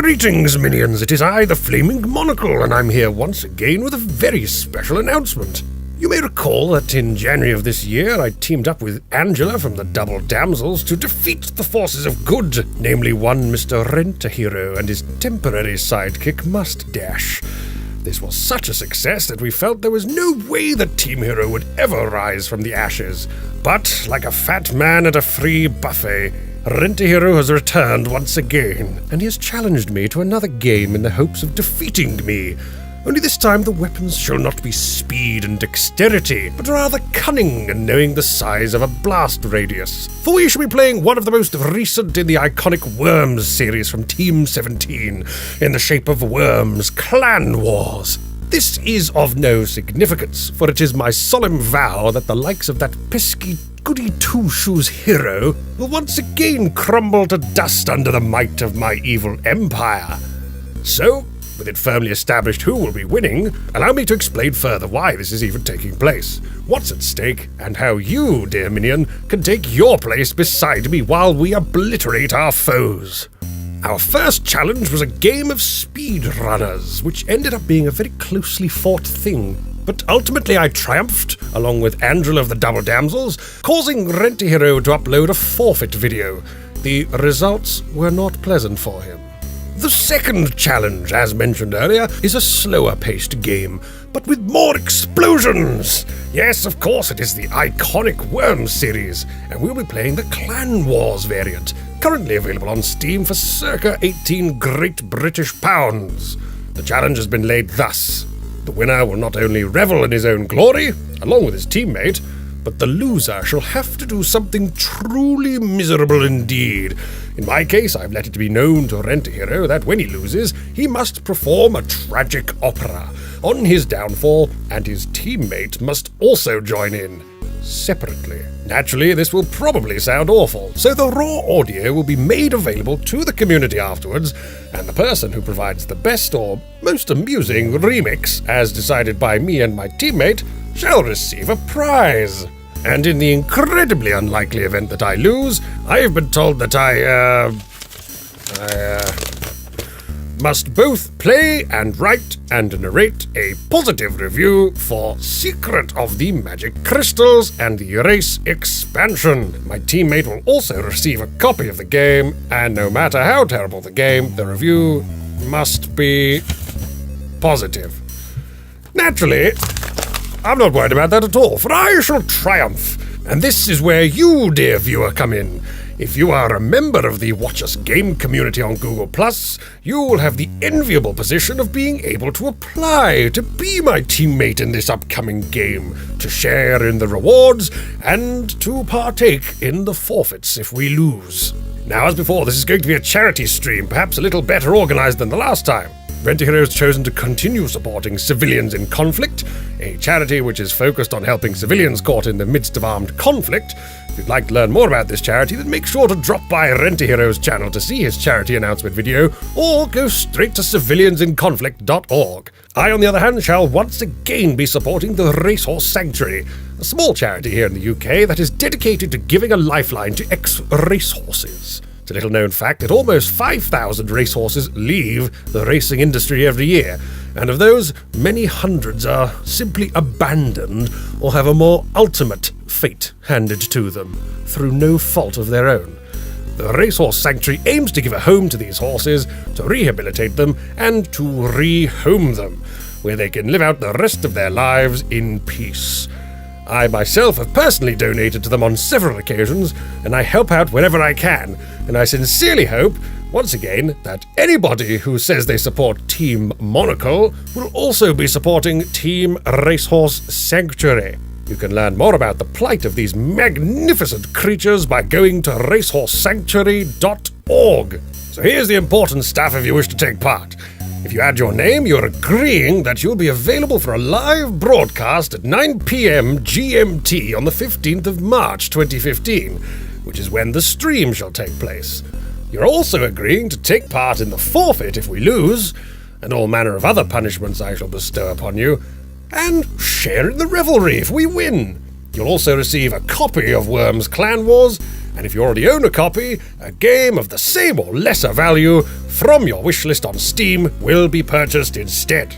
Greetings, minions. It is I, the Flaming Monocle, and I'm here once again with a very special announcement. You may recall that in January of this year, I teamed up with Angela from the Double Damsels to defeat the forces of good, namely one Mr. RentAHero and his temporary sidekick Mustache. This was such a success that we felt there was no way that Team Hero would ever rise from the ashes. But, like a fat man at a free buffet, RentAHero has returned once again, and he has challenged me to another game in the hopes of defeating me. Only this time the weapons shall not be speed and dexterity, but rather cunning and knowing the size of a blast radius. For we shall be playing one of the most recent in the iconic Worms series from Team 17, in the shape of Worms Clan Wars. This is of no significance, for it is my solemn vow that the likes of that pesky goody-two-shoes hero will once again crumble to dust under the might of my evil empire. So, with it firmly established who will be winning, allow me to explain further why this is even taking place, what's at stake, and how you, dear minion, can take your place beside me while we obliterate our foes. Our first challenge was a game of speedrunners, which ended up being a very closely fought thing. But ultimately I triumphed, along with Angela of the Double Damsels, causing RentAHero to upload a forfeit video. The results were not pleasant for him. The second challenge, as mentioned earlier, is a slower-paced game, but with more explosions! Yes, of course, it is the iconic Worms series, and we'll be playing the Clan Wars variant, currently available on Steam for circa 18 Great British pounds. The challenge has been laid thus. The winner will not only revel in his own glory, along with his teammate, but the loser shall have to do something truly miserable indeed. In my case, I've let it be known to RentAHero that when he loses, he must perform a tragic opera on his downfall, and his teammate must also join in, separately. Naturally, this will probably sound awful, so the raw audio will be made available to the community afterwards, and the person who provides the best or most amusing remix, as decided by me and my teammate, shall receive a prize. And in the incredibly unlikely event that I lose, I have been told that I must both play and write and narrate a positive review for Secret of the Magic Crystals and the Race expansion. My teammate will also receive a copy of the game, and no matter how terrible the game, the review must be positive. Naturally, I'm not worried about that at all, for I shall triumph. And this is where you, dear viewer, come in. If you are a member of the Watch Us Game community on Google+, you will have the enviable position of being able to apply to be my teammate in this upcoming game, to share in the rewards, and to partake in the forfeits if we lose. Now, as before, this is going to be a charity stream, perhaps a little better organized than the last time. RentAHero has chosen to continue supporting Civilians in Conflict, a charity which is focused on helping civilians caught in the midst of armed conflict. If you'd like to learn more about this charity, then make sure to drop by RentAHero's channel to see his charity announcement video, or go straight to civiliansinconflict.org. I, on the other hand, shall once again be supporting the Racehorse Sanctuary, a small charity here in the UK that is dedicated to giving a lifeline to ex-racehorses. It's a little-known fact that almost 5,000 racehorses leave the racing industry every year, and of those, many hundreds are simply abandoned or have a more ultimate fate handed to them through no fault of their own. The Racehorse Sanctuary aims to give a home to these horses, to rehabilitate them, and to rehome them, where they can live out the rest of their lives in peace. I myself have personally donated to them on several occasions, and I help out wherever I can, and I sincerely hope, once again, that anybody who says they support Team Monocle will also be supporting Team Racehorse Sanctuary. You can learn more about the plight of these magnificent creatures by going to racehorsesanctuary.org. So here's the important stuff if you wish to take part. If you add your name, you're agreeing that you'll be available for a live broadcast at 9 p.m. GMT on the 15th of March 2015, which is when the stream shall take place. You're also agreeing to take part in the forfeit if we lose, and all manner of other punishments I shall bestow upon you, and share in the revelry if we win. You'll also receive a copy of Worms Clan Wars, and if you already own a copy, a game of the same or lesser value from your wishlist on Steam will be purchased instead.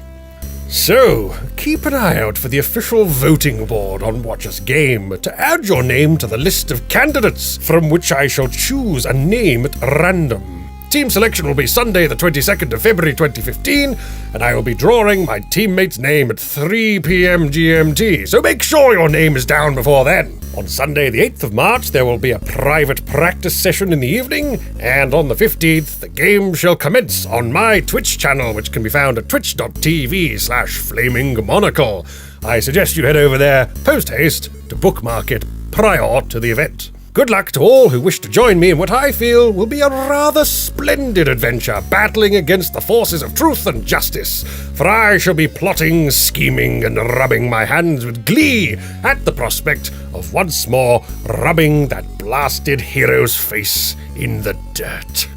So, keep an eye out for the official voting board on Watcher's Game to add your name to the list of candidates from which I shall choose a name at random. Team selection will be Sunday the 22nd of February 2015, and I will be drawing my teammate's name at 3 p.m. GMT, so make sure your name is down before then. On Sunday the 8th of March, there will be a private practice session in the evening, and on the 15th, the game shall commence on my Twitch channel, which can be found at twitch.tv/Flaming Monocle. I suggest you head over there post-haste to bookmark it prior to the event. Good luck to all who wish to join me in what I feel will be a rather splendid adventure battling against the forces of truth and justice, for I shall be plotting, scheming, and rubbing my hands with glee at the prospect of once more rubbing that blasted hero's face in the dirt.